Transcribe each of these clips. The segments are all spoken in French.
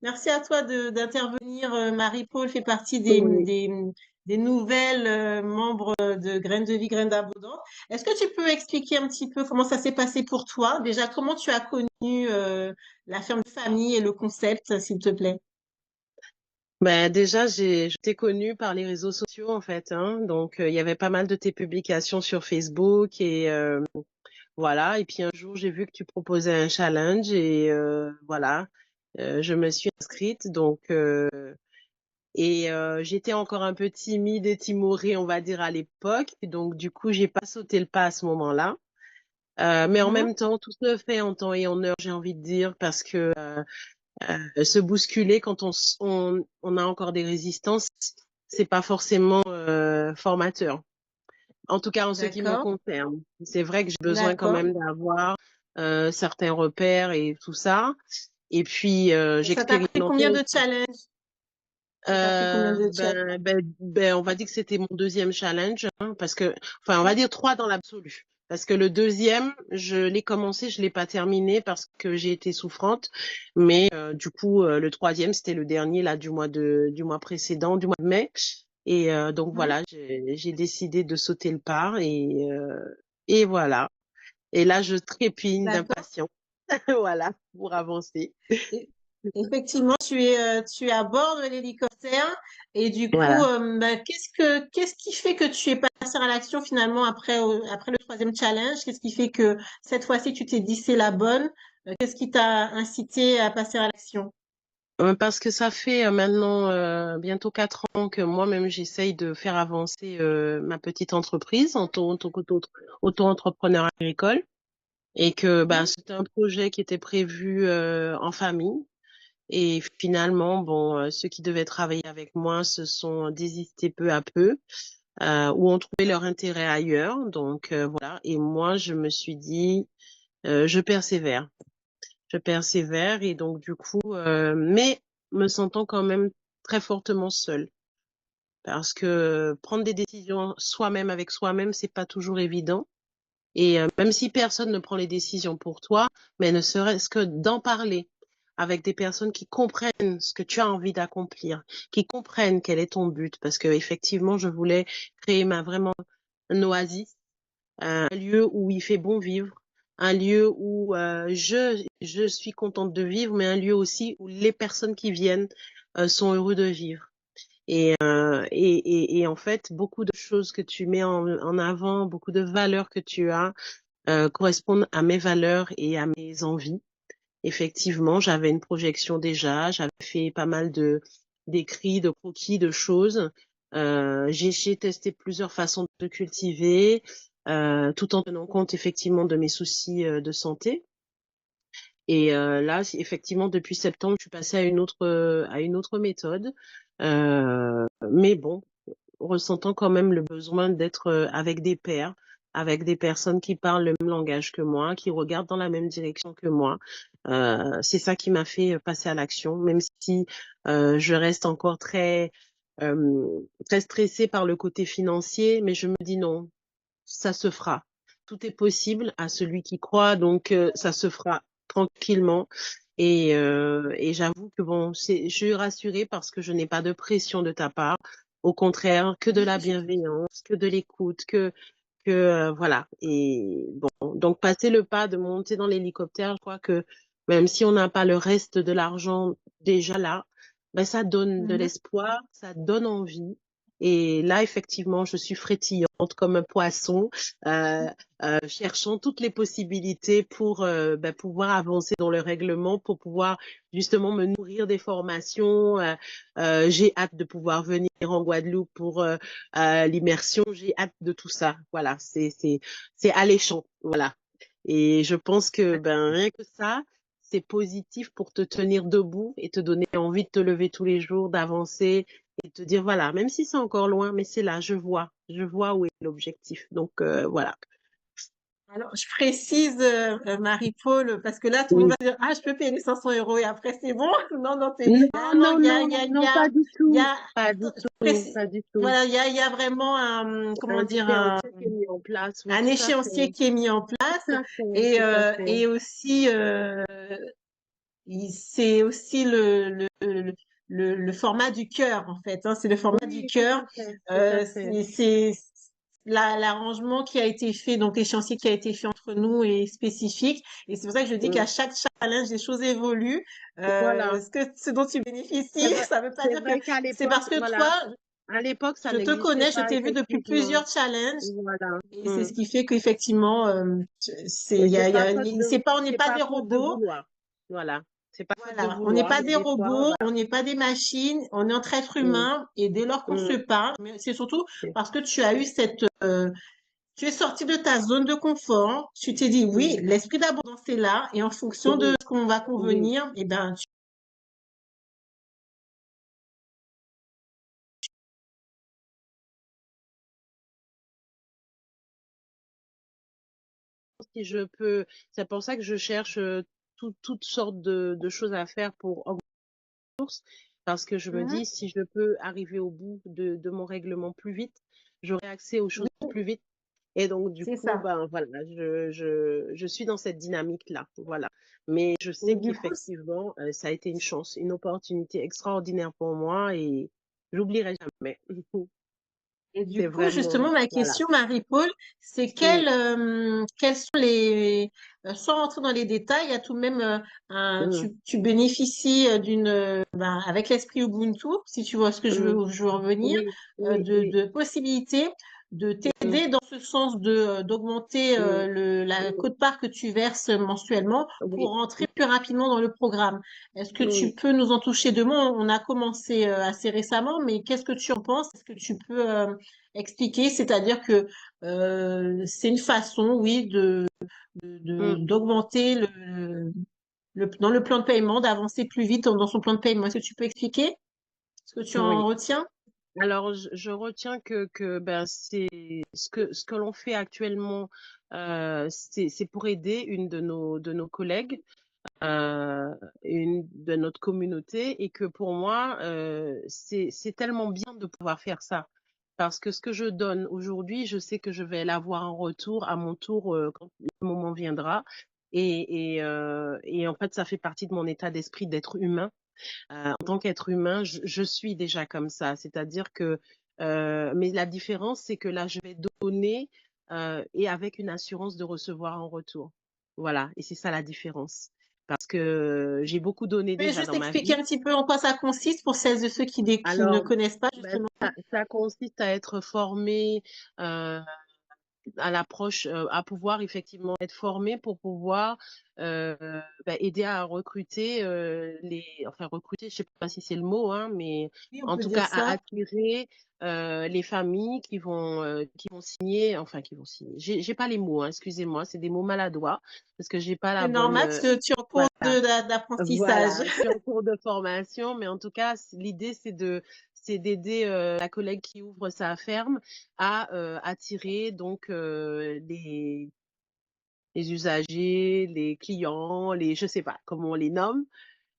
merci à toi d'intervenir. Marie-Paul fait partie Oui. des nouvelles membres de Graines de vie, Graines d'abondance. Est-ce que tu peux expliquer un petit peu comment ça s'est passé pour toi? Déjà, comment tu as connu la ferme de famille et le concept, s'il te plaît? Ben, déjà, je t'ai connue par les réseaux sociaux, en fait, hein. Donc, il y avait pas mal de tes publications sur Facebook et voilà. Et puis, un jour, j'ai vu que tu proposais un challenge et voilà. Je me suis inscrite. J'étais encore un peu timide et timorée, on va dire, à l'époque. Donc, du coup, j'ai pas sauté le pas à ce moment-là. Mais en Mhm. même temps, tout se fait en temps et en heure, j'ai envie de dire, parce que se bousculer quand on a encore des résistances, c'est pas forcément formateur. En tout cas, en ce qui me D'accord, concerne. C'est vrai que j'ai besoin quand d'accord. même d'avoir certains repères et tout ça. Et puis, Et j'ai ça t'a pris expérimenté combien de aussi. challenges? Ça t'a pris combien de challenges? On va dire que c'était mon deuxième challenge, hein, parce que, enfin, on va dire trois dans l'absolu. Parce que le deuxième, je l'ai commencé, je l'ai pas terminé parce que j'ai été souffrante. Mais du coup, le troisième, c'était le dernier là du mois précédent, du mois de mai. Et donc Mhm. voilà, j'ai décidé de sauter le pas et voilà. Et là, je trépigne D'accord. d'impatience, voilà, pour avancer. Et- Effectivement, tu es à bord de l'hélicoptère et du coup, Voilà. bah, qu'est-ce qui fait que tu es passé à l'action finalement après le troisième challenge? Qu'est-ce qui fait que cette fois-ci tu t'es dit c'est la bonne? Qu'est-ce qui t'a incité à passer à l'action? Parce que ça fait maintenant bientôt 4 ans que moi-même j'essaye de faire avancer ma petite entreprise en tant qu'auto-entrepreneur agricole et que bah, Mhm. c'était un projet qui était prévu en famille et finalement bon ceux qui devaient travailler avec moi se sont désistés peu à peu ou ont trouvé leur intérêt ailleurs donc voilà et moi je me suis dit je persévère et donc du coup, mais me sentant quand même très fortement seule. Parce que prendre des décisions soi-même avec soi-même, c'est pas toujours évident. Et même si personne ne prend les décisions pour toi, mais ne serait-ce que d'en parler avec des personnes qui comprennent ce que tu as envie d'accomplir, qui comprennent quel est ton but. Parce que effectivement, je voulais créer vraiment un oasis, un lieu où il fait bon vivre, un lieu où je suis contente de vivre, mais un lieu aussi où les personnes qui viennent sont heureux de vivre. Et en fait, beaucoup de choses que tu mets en avant, beaucoup de valeurs que tu as correspondent à mes valeurs et à mes envies. Effectivement, j'avais une projection déjà, j'avais fait pas mal d'écrits, de croquis, de choses. J'ai testé plusieurs façons de cultiver, tout en tenant compte effectivement de mes soucis de santé. Et là, effectivement, depuis septembre, je suis passée à une autre méthode. Mais bon, ressentant quand même le besoin d'être avec des pairs, avec des personnes qui parlent le même langage que moi, qui regardent dans la même direction que moi. C'est ça qui m'a fait passer à l'action, même si je reste encore très stressée par le côté financier, mais je me dis non, ça se fera. Tout est possible à celui qui croit, donc ça se fera tranquillement. Et j'avoue que bon, je suis rassurée parce que je n'ai pas de pression de ta part. Au contraire, que de la bienveillance, que de l'écoute, que voilà. Et bon, donc passer le pas de monter dans l'hélicoptère, je crois que même si on n'a pas le reste de l'argent déjà là, ben ça donne de Mhm. l'espoir, ça donne envie. Et là, effectivement, je suis frétillante comme un poisson, euh, cherchant toutes les possibilités pour pouvoir avancer dans le règlement, pour pouvoir justement me nourrir des formations. J'ai hâte de pouvoir venir en Guadeloupe pour l'immersion. J'ai hâte de tout ça. Voilà, c'est alléchant. Voilà. Et je pense que ben rien que ça, c'est positif pour te tenir debout et te donner envie de te lever tous les jours, d'avancer et de te dire voilà, même si c'est encore loin, mais c'est là, je vois où est l'objectif. Donc voilà. Alors, je précise, Marie-Paul, parce que là, tout le monde Oui. va dire, ah, je peux payer les 500 € et après, c'est bon. Non, non, Non, non, non, non, non, pas du il y tout. a, Pas du je tout, précise, pas du tout. voilà, il y a vraiment comment Un dire, échéancier qui est mis en place, oui, un tout à échéancier fait. qui est mis en Tout place à fait, tout à fait. et aussi, c'est aussi le format du cœur, en fait, hein, c'est le format du Oui, tout cœur. à fait, tout à fait. C'est l'arrangement qui a été fait, donc l'échéancier qui a été fait entre nous est spécifique. Et c'est pour ça que je dis qu'à Mm. chaque challenge, les choses évoluent. Voilà. Ce dont tu bénéficies, ça veut pas C'est dire que vrai qu'à c'est l'époque, parce que voilà, toi, à l'époque, ça je te n'existait connais, je pas t'ai vu depuis effectivement. plusieurs challenges. Voilà. Et c'est Mm. ce qui fait qu'effectivement, Et c'est pas faute de, c'est pas, on n'est c'est pas pas des faute de robots. vouloir. Voilà. C'est pas faute de Voilà, on n'est vouloir, pas mais des des fois, robots, on voilà. n'est pas des machines, on est entre êtres Mm. humains et dès lors qu'on se Mm. parle, mais c'est surtout C'est- parce que tu as eu tu es sorti de ta zone de confort, tu t'es dit oui, mm. l'esprit d'abondance est là et en fonction de Oui, ce qu'on va oui. convenir, eh ben, Si je peux, c'est pour ça que je cherche toutes sortes de choses à faire pour augmenter mes ressources, parce que je me Mhm. dis, si je peux arriver au bout de mon règlement plus vite, j'aurai accès aux choses Oui, plus vite. Et donc, du c'est coup, ça. ben voilà, je suis dans cette dynamique-là. Voilà. Mais je Et sais du coup, qu'effectivement, ça a été une chance, une opportunité extraordinaire pour moi et j'oublierai jamais. Et C'est du coup, vraiment, justement, ma voilà. question, Marie-Paul, c'est Mm, quels sont sans rentrer dans les détails, il y a tout de même, mm, tu bénéficies avec l'esprit Ubuntu, si tu vois ce que mm. je veux revenir, Oui, oui, oui. de possibilités de Mm, t'aider dans ce sens d'augmenter mm, la mm. quote-part que tu verses mensuellement pour Oui, rentrer plus rapidement dans le programme. Est-ce que tu oui. peux nous en toucher deux mots? On a commencé assez récemment, mais qu'est-ce que tu en penses? Est-ce que tu peux expliquer? C'est-à-dire que c'est une façon, oui, Mm, d'augmenter dans le plan de paiement, d'avancer plus vite dans son plan de paiement. Est-ce que tu peux expliquer ce que tu en oui. retiens? Alors, je retiens que ben, c'est ce que l'on fait actuellement, c'est pour aider une de nos collègues, une de notre communauté, et que pour moi, c'est tellement bien de pouvoir faire ça. Parce que ce que je donne aujourd'hui, je sais que je vais l'avoir en retour à mon tour quand le moment viendra. Et en fait, ça fait partie de mon état d'esprit d'être humain. En tant qu'être humain, je suis déjà comme ça. C'est-à-dire que, mais la différence, c'est que là, je vais donner et avec une assurance de recevoir en retour. Voilà, et c'est ça la différence. Parce que j'ai beaucoup donné Tu peux déjà juste dans ma expliquer vie. un petit peu en quoi ça consiste pour celles et ceux qui ne Alors, connaissent pas, ben, justement. ça consiste à être formé à l'approche, à pouvoir effectivement être formé pour pouvoir aider à recruter enfin recruter, je sais pas si c'est le mot, hein, mais Oui, on en peut tout dire cas à ça. attirer les familles qui vont signer, enfin qui vont signer. J'ai pas les mots, hein, excusez-moi, c'est des mots maladroits parce que j'ai pas C'est la bonne. normal parce que tu es en cours Voilà. d'apprentissage. Voilà, je suis en cours de formation, mais en tout cas, l'idée, c'est d'aider la collègue qui ouvre sa ferme à attirer donc les usagers, les clients, je sais pas comment on les nomme,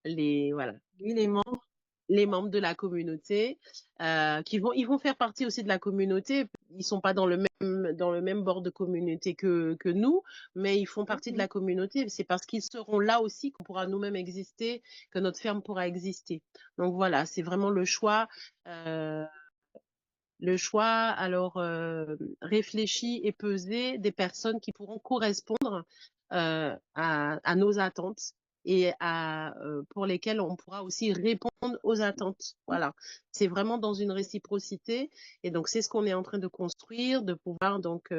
voilà, Oui, les membres. les membres de la communauté ils vont faire partie aussi de la communauté. Ils sont pas dans le même bord de communauté que nous, mais ils font partie de la communauté. C'est parce qu'ils seront là aussi qu'on pourra nous-mêmes exister, que notre ferme pourra exister. Donc voilà, c'est vraiment euh, le choix alors réfléchi et pesé des personnes qui pourront correspondre à nos attentes et pour lesquelles on pourra aussi répondre aux attentes. Voilà, c'est vraiment dans une réciprocité et donc c'est ce qu'on est en train de construire, de pouvoir donc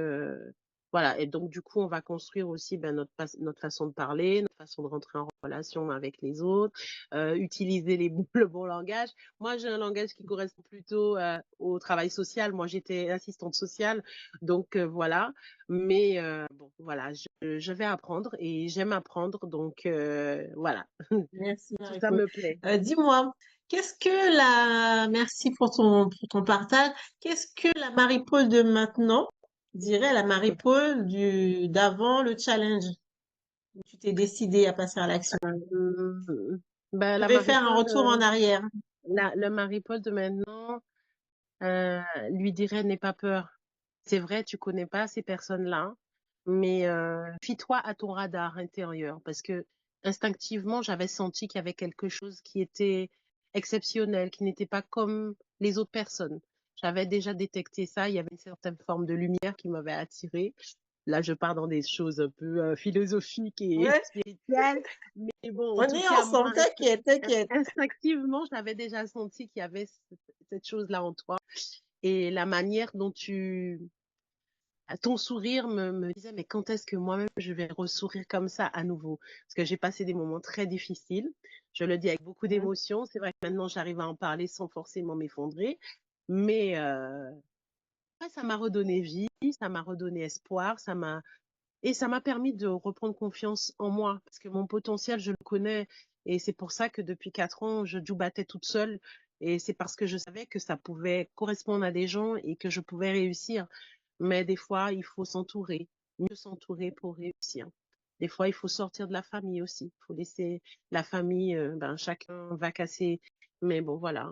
voilà, et donc du coup on va construire aussi ben, notre façon de parler, notre façon de rentrer en relation avec les autres, utiliser le bon langage. Moi, j'ai un langage qui correspond plutôt au travail social. Moi, j'étais assistante sociale, donc voilà. Mais bon, voilà, je vais apprendre et j'aime apprendre, donc voilà, Merci, tout ça Marie-Paul. me plaît. Dis-moi, merci pour ton partage. Qu'est-ce que la Marie-Paul de maintenant dirait à la Marie-Paul d'avant le challenge où tu t'es décidée à passer à l'action? Ben, Tu la devais faire un Marie-Paul, retour en arrière. le Marie-Paul de maintenant lui dirait n'aie pas peur. C'est vrai, tu connais pas ces personnes-là, mais fie-toi à ton radar intérieur parce que instinctivement, j'avais senti qu'il y avait quelque chose qui était exceptionnel, qui n'était pas comme les autres personnes. J'avais déjà détecté ça, il y avait une certaine forme de lumière qui m'avait attirée. Là, je pars dans des choses un peu philosophiques et Ouais, spirituelles, mais bon, en on tout est cas, ensemble, moi, t'inquiète, t'inquiète. instinctivement, j'avais déjà senti qu'il y avait cette chose-là en toi. Et la manière dont ton sourire me disait, mais quand est-ce que moi-même je vais ressourire comme ça à nouveau? Parce que j'ai passé des moments très difficiles. Je le dis avec beaucoup Mhm. d'émotion. C'est vrai que maintenant j'arrive à en parler sans forcément m'effondrer. Mais ouais, ça m'a redonné vie, ça m'a redonné espoir, et ça m'a permis de reprendre confiance en moi. Parce que mon potentiel, je le connais. Et c'est pour ça que depuis 4 ans, je battais toute seule. Et c'est parce que je savais que ça pouvait correspondre à des gens et que je pouvais réussir. Mais des fois, il faut s'entourer, mieux s'entourer pour réussir. Des fois, il faut sortir de la famille aussi. Il faut laisser la famille, ben, chacun va casser. Mais bon, voilà.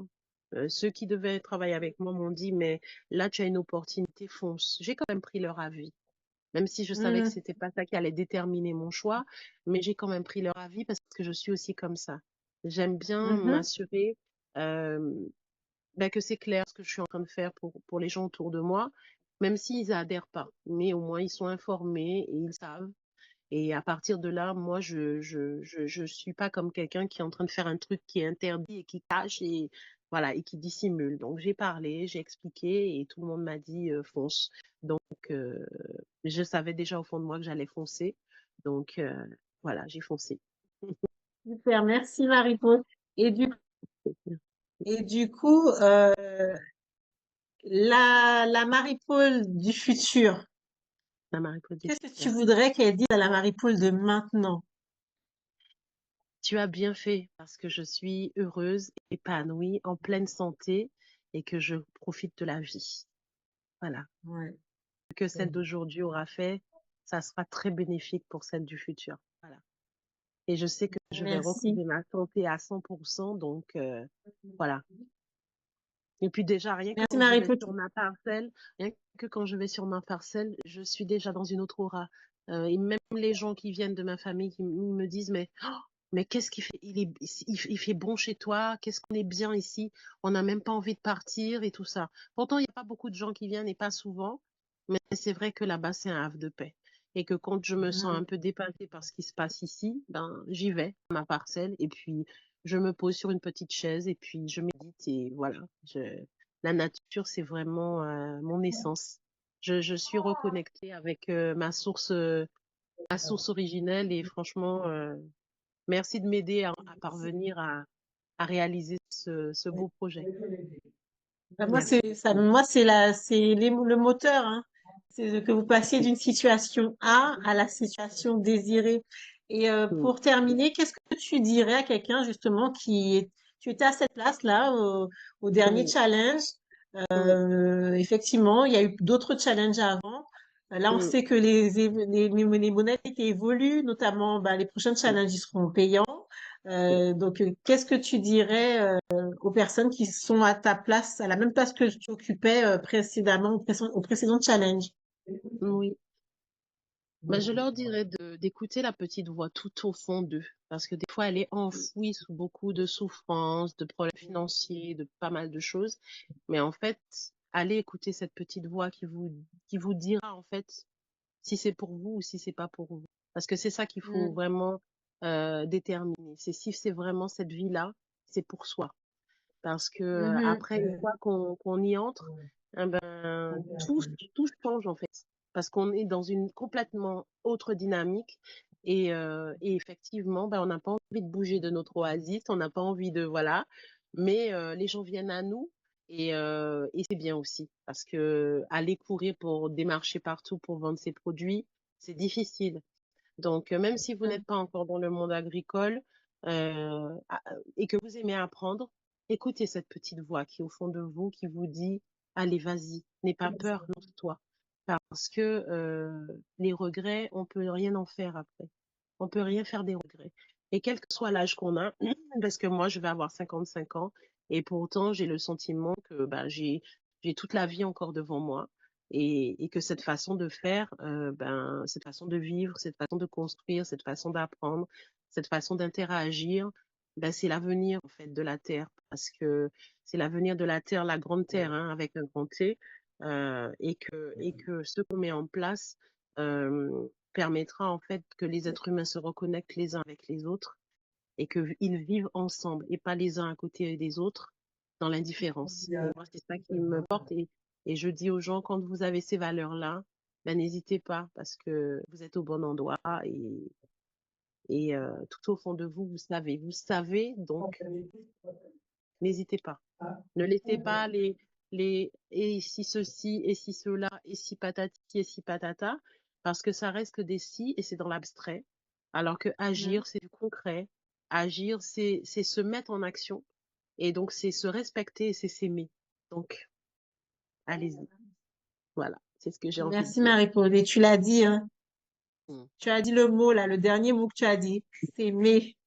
Ceux qui devaient travailler avec moi m'ont dit, mais là, tu as une opportunité, fonce. J'ai quand même pris leur avis, même si je savais que Mhm. c'était pas ça qui allait déterminer mon choix, mais j'ai quand même pris leur avis parce que je suis aussi comme ça. J'aime bien Mhm. m'assurer euh, ben, que c'est clair ce que je suis en train de faire pour les gens autour de moi, même s'ils adhèrent pas. Mais au moins, ils sont informés et ils savent. Et à partir de là, moi, je suis pas comme quelqu'un qui est en train de faire un truc qui est interdit et qui cache et voilà et qui dissimule. Donc j'ai parlé, j'ai expliqué et tout le monde m'a dit fonce. Donc je savais déjà au fond de moi que j'allais foncer. Donc voilà, j'ai foncé. Super, merci Marie-Paul. Et du, et du coup, la Marie-Paul du futur, Ça m'a répondu qu'est-ce que tu super. voudrais qu'elle dise à la Marie-Paul de maintenant? Tu as bien fait parce que je suis heureuse, épanouie, en pleine santé et que je profite de la vie. Voilà. Ouais. Que celle d'aujourd'hui aura fait, ça sera très bénéfique pour celle du futur. Voilà. Et je sais que je vais Merci. retrouver ma santé à 100%, donc voilà. Et puis déjà, rien que Merci quand je vais Marie-Paul. sur ma parcelle, rien que quand je vais sur ma parcelle, je suis déjà dans une autre aura. Et même les gens qui viennent de ma famille, qui me disent, mais qu'est-ce qu'il fait? Il fait bon chez toi, qu'est-ce qu'on est bien ici, on n'a même pas envie de partir et tout ça. Pourtant, il n'y a pas beaucoup de gens qui viennent et pas souvent, mais c'est vrai que là-bas, c'est un havre de paix. Et que quand je me sens Mhm. un peu dépassée par ce qui se passe ici, ben, j'y vais à ma parcelle et puis je me pose sur une petite chaise et puis je médite et voilà. La nature, c'est vraiment mon essence. Je suis reconnectée avec ma source originelle et franchement, merci de m'aider à parvenir à réaliser ce beau projet. Bah, Merci. moi, le moteur, hein. C'est que vous passiez d'une situation A à la situation désirée. Et Mm, pour terminer, qu'est-ce que tu dirais à quelqu'un justement tu étais à cette place-là au dernier mm, challenge. mm, Effectivement, il y a eu d'autres challenges avant. Là, on mm, sait que les modalités évoluent, notamment bah, les prochains mm, challenges ils seront payants. mm. Donc, qu'est-ce que tu dirais aux personnes qui sont à ta place, à la même place que tu occupais précédemment, au précédent challenge? Oui. Ben, je leur dirais d'écouter la petite voix tout au fond d'eux, parce que des fois, elle est enfouie sous beaucoup de souffrances, de problèmes financiers, de pas mal de choses. Mais en fait, allez écouter cette petite voix qui vous dira, en fait, si c'est pour vous ou si c'est pas pour vous. Parce que c'est ça qu'il faut Mm. vraiment déterminer. C'est si c'est vraiment cette vie-là, c'est pour soi. Parce que Mhm. après, une fois qu'on y entre, eh ben, tout change en fait. Parce qu'on est dans une complètement autre dynamique. Et effectivement, ben, on n'a pas envie de bouger de notre oasis, on n'a pas envie de, voilà. Mais les gens viennent à nous et c'est bien aussi. Parce que aller courir pour démarcher partout pour vendre ses produits, c'est difficile. Donc, même si vous n'êtes pas encore dans le monde agricole et que vous aimez apprendre, écoutez cette petite voix qui est au fond de vous, qui vous dit, allez, vas-y, n'aie pas peur, lance-toi. Parce que les regrets, on peut rien en faire après. On peut rien faire des regrets. Et quel que soit l'âge qu'on a, parce que moi, je vais avoir 55 ans, et pourtant, j'ai le sentiment que bah, j'ai toute la vie encore devant moi et que cette façon de faire, ben, cette façon de vivre, cette façon de construire, cette façon d'apprendre, cette façon d'interagir, ben, c'est l'avenir en fait de la Terre, parce que c'est l'avenir de la Terre, la grande Terre, hein, avec un grand T, et que ce qu'on met en place permettra en fait que les êtres humains se reconnectent les uns avec les autres et qu'ils vivent ensemble et pas les uns à côté des autres dans l'indifférence. Moi, c'est ça qui me porte et je dis aux gens, quand vous avez ces valeurs-là, ben, n'hésitez pas parce que vous êtes au bon endroit et tout au fond de vous, vous savez, donc n'hésitez pas. Ne laissez pas les et si ceci, et si cela, et si patati, et si patata, parce que ça reste que des si et c'est dans l'abstrait, alors que Mhm. agir, c'est du concret. Agir, c'est se mettre en action, et donc c'est se respecter et c'est s'aimer. Donc, allez-y. Voilà, c'est ce que j'ai envie de Merci dire. Marie-Paul. Et tu l'as dit, hein. Mm. Tu as dit le mot là, le dernier mot que tu as dit, s'aimer.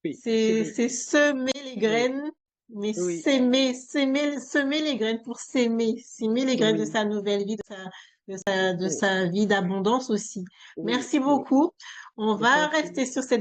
Oui, c'est C'est vrai. semer les Oui, graines, mais oui, semer les graines pour s'aimer les graines de oui, sa nouvelle vie, de oui, sa vie d'abondance aussi. oui, Merci oui. beaucoup. On Je t'en va prie. rester sur cette